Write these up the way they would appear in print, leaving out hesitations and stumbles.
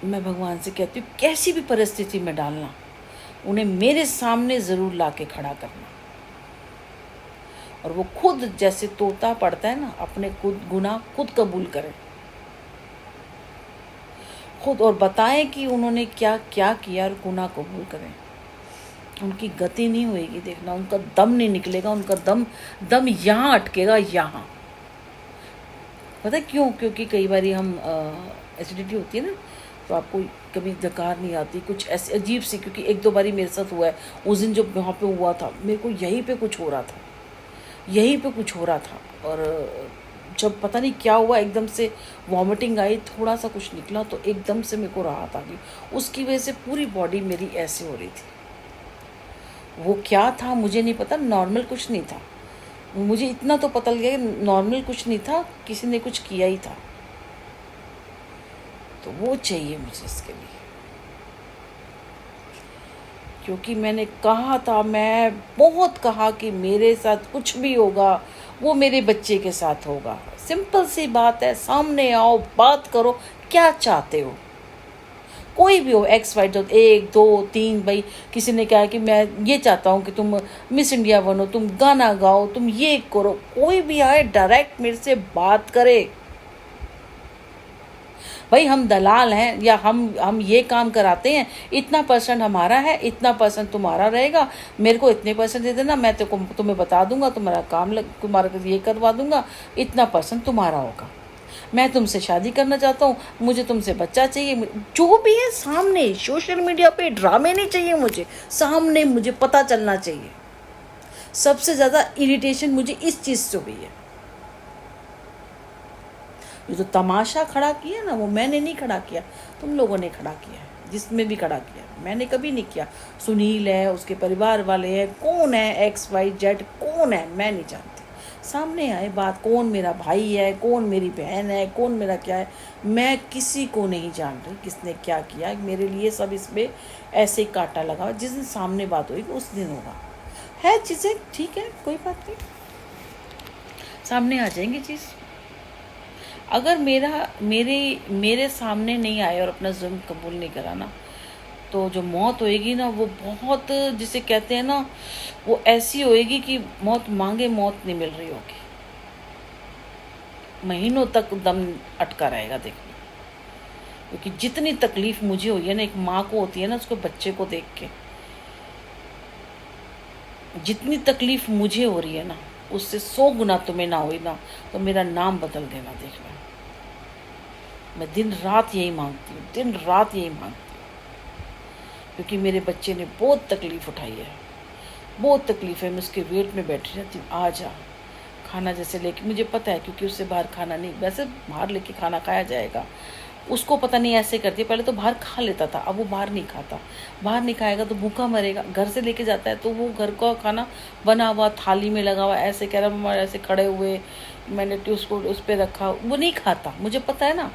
मैं भगवान से कहती हूँ कैसी भी परिस्थिति में डालना, उन्हें मेरे सामने ज़रूर ला के खड़ा करना, और वो खुद जैसे तोता पड़ता है ना, अपने खुद गुनाह खुद कबूल करें खुद, और बताएं कि उन्होंने क्या क्या किया, और गुनाह कबूल करें। उनकी गति नहीं होएगी, देखना, उनका दम नहीं निकलेगा, उनका दम दम यहाँ अटकेगा, यहाँ। पता है क्यों? क्योंकि कई बार हम एसिडिटी होती है ना, तो आपको कभी डकार नहीं आती, कुछ ऐसी अजीब सी, क्योंकि एक दो बारी मेरे साथ हुआ है। उस दिन जब वहाँ पे हुआ था, मेरे को यहीं पे कुछ हो रहा था, यहीं पे कुछ हो रहा था, और जब पता नहीं क्या हुआ, एकदम से वॉमिटिंग आई, थोड़ा सा कुछ निकला तो एकदम से मेरे को राहत आ गई। उसकी वजह से पूरी बॉडी मेरी ऐसे हो रही थी। वो क्या था मुझे नहीं पता, नॉर्मल कुछ नहीं था। मुझे इतना तो पता लग गया कि नॉर्मल कुछ नहीं था, किसी ने कुछ किया ही था। तो वो चाहिए मुझे इसके लिए, क्योंकि मैंने कहा था, मैं बहुत कहा कि मेरे साथ कुछ भी होगा वो मेरे बच्चे के साथ होगा। सिंपल सी बात है, सामने आओ, बात करो, क्या चाहते हो, कोई भी हो, एक्स वाई जेड, 1 2 3, भाई किसी ने कहा कि मैं ये चाहता हूँ कि तुम मिस इंडिया बनो, तुम गाना गाओ, तुम ये करो, कोई भी आए डायरेक्ट मेरे से बात करे। भाई हम दलाल हैं, या हम ये काम कराते हैं, इतना परसेंट हमारा है, इतना परसेंट तुम्हारा रहेगा, मेरे को इतने परसेंट दे देना, मैं तुम्हें बता दूंगा, तुम्हारा काम तुम्हारा ये करवा दूंगा, इतना परसेंट तुम्हारा होगा। मैं तुमसे शादी करना चाहता हूँ, मुझे तुमसे बच्चा चाहिए, जो भी है सामने, सोशल मीडिया पे ड्रामे नहीं चाहिए मुझे, सामने मुझे पता चलना चाहिए। सबसे ज़्यादा इरिटेशन मुझे इस चीज़ से हुई है। ये जो तमाशा खड़ा किया ना, वो मैंने नहीं खड़ा किया, तुम लोगों ने खड़ा किया है, जिसमें भी खड़ा किया, मैंने कभी नहीं किया। सुनील है, उसके परिवार वाले हैं, कौन है एक्स वाई जेड, कौन है मैं नहीं जानती, सामने आए बात, कौन मेरा भाई है, कौन मेरी बहन है, कौन मेरा क्या है, मैं किसी को नहीं जान रही किसने क्या किया। मेरे लिए सब इसमें ऐसे ही कांटा लगा, जिस दिन सामने बात होगी उस दिन होगा। है चीज़ें ठीक है, कोई बात नहीं, सामने आ जाएंगी चीज़। अगर मेरे सामने नहीं आए और अपना जुर्म कबूल नहीं करा ना, तो जो मौत होएगी ना, वो बहुत, जिसे कहते हैं ना, वो ऐसी होएगी कि मौत मांगे मौत नहीं मिल रही होगी, महीनों तक दम अटका रहेगा देखना। क्योंकि जितनी तकलीफ मुझे हुई है ना, एक माँ को होती है ना उसको बच्चे को देख के, जितनी तकलीफ मुझे हो रही है ना, उससे 100 गुना तुम्हें ना हुई ना, तो मेरा नाम बदल देना देखना। मैं दिन रात यही मांगती हूँ, दिन रात यही मांगती हूँ, क्योंकि मेरे बच्चे ने बहुत तकलीफ़ उठाई है, बहुत तकलीफ़ है। मैं उसके वेट में बैठी रहती हूँ, आ जा खाना जैसे लेके, मुझे पता है क्योंकि उससे बाहर खाना नहीं, वैसे बाहर लेके खाना खाया जाएगा, उसको पता नहीं ऐसे करती है। पहले तो बाहर खा लेता था, अब वो बाहर नहीं खाता, बाहर नहीं खाएगा तो भूखा मरेगा। घर से लेके जाता है तो वो घर का खाना बना हुआ थाली में लगा हुआ, ऐसे कह रहा, ऐसे खड़े हुए मैंने उसको उस पर रखा, वो नहीं खाता, मुझे पता है ना।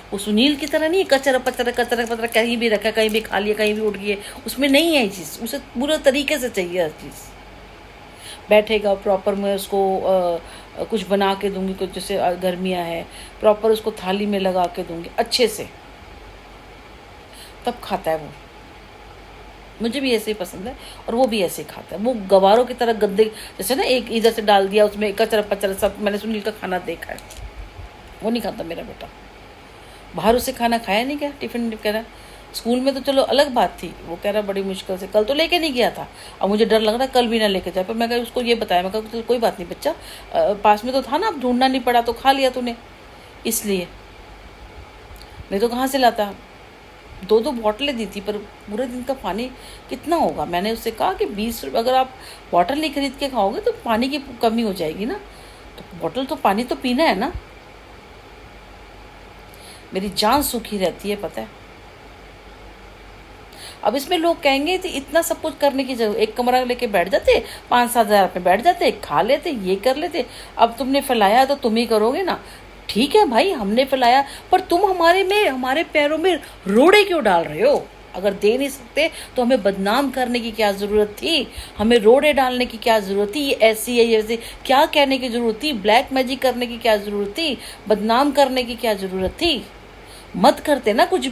वो सुनील की तरह नहीं कचरा पचरा कचरा पचरा कहीं भी रखा, कहीं भी खा लिया, कहीं भी उठ गई, उसमें नहीं है ये चीज़, उसे पूरे तरीके से चाहिए हर चीज़। बैठेगा प्रॉपर, मैं उसको कुछ बना के दूंगी, कुछ जैसे गर्मियाँ है, प्रॉपर उसको थाली में लगा के दूंगी अच्छे से, तब खाता है वो। मुझे भी ऐसे ही पसंद है और वो भी ऐसे ही खाता है। वो गवारों की तरह गद्दे जैसे ना, एक इधर से डाल दिया उसमें कचरा पचरा सब, मैंने सुनील का खाना देखा है, वो नहीं खाता मेरा बेटा। बाहर उसे खाना खाया नहीं, क्या टिफ़िन कह रहा, स्कूल में तो चलो अलग बात थी, वो कह रहा बड़ी मुश्किल से, कल तो लेके नहीं गया था, अब मुझे डर लग रहा कल भी ना लेके जाए। पर मैं कहा उसको ये बताया, मैं कहा चलो कोई बात नहीं बच्चा, पास में तो था ना, अब ढूंढना नहीं पड़ा तो खा लिया तूने, इसलिए नहीं तो कहाँ से लाता। 2 बॉटलें दी थी, पर पूरे दिन का पानी कितना होगा। मैंने उससे कहा कि 20 रुपये, अगर आप बॉटल नहीं खरीद के खाओगे तो पानी की कमी हो जाएगी ना, तो बॉटल तो पानी तो पीना है ना। मेरी जान सूखी रहती है, पता है। अब इसमें लोग कहेंगे कि इतना सब कुछ करने की जरूरत, एक कमरा लेके बैठ जाते, 5-7 हज़ार पे बैठ जाते, खा लेते, ये कर लेते। अब तुमने फैलाया तो तुम ही करोगे ना, ठीक है भाई, हमने फैलाया, पर तुम हमारे पैरों में रोड़े क्यों डाल रहे हो? अगर दे नहीं सकते तो हमें बदनाम करने की क्या ज़रूरत थी, हमें रोड़े डालने की क्या ज़रूरत थी, ये ऐसी है ये ऐसी क्या कहने की ज़रूरत थी, ब्लैक मैजिक करने की क्या ज़रूरत थी, बदनाम करने की क्या ज़रूरत थी। मत करते ना कुछ भी।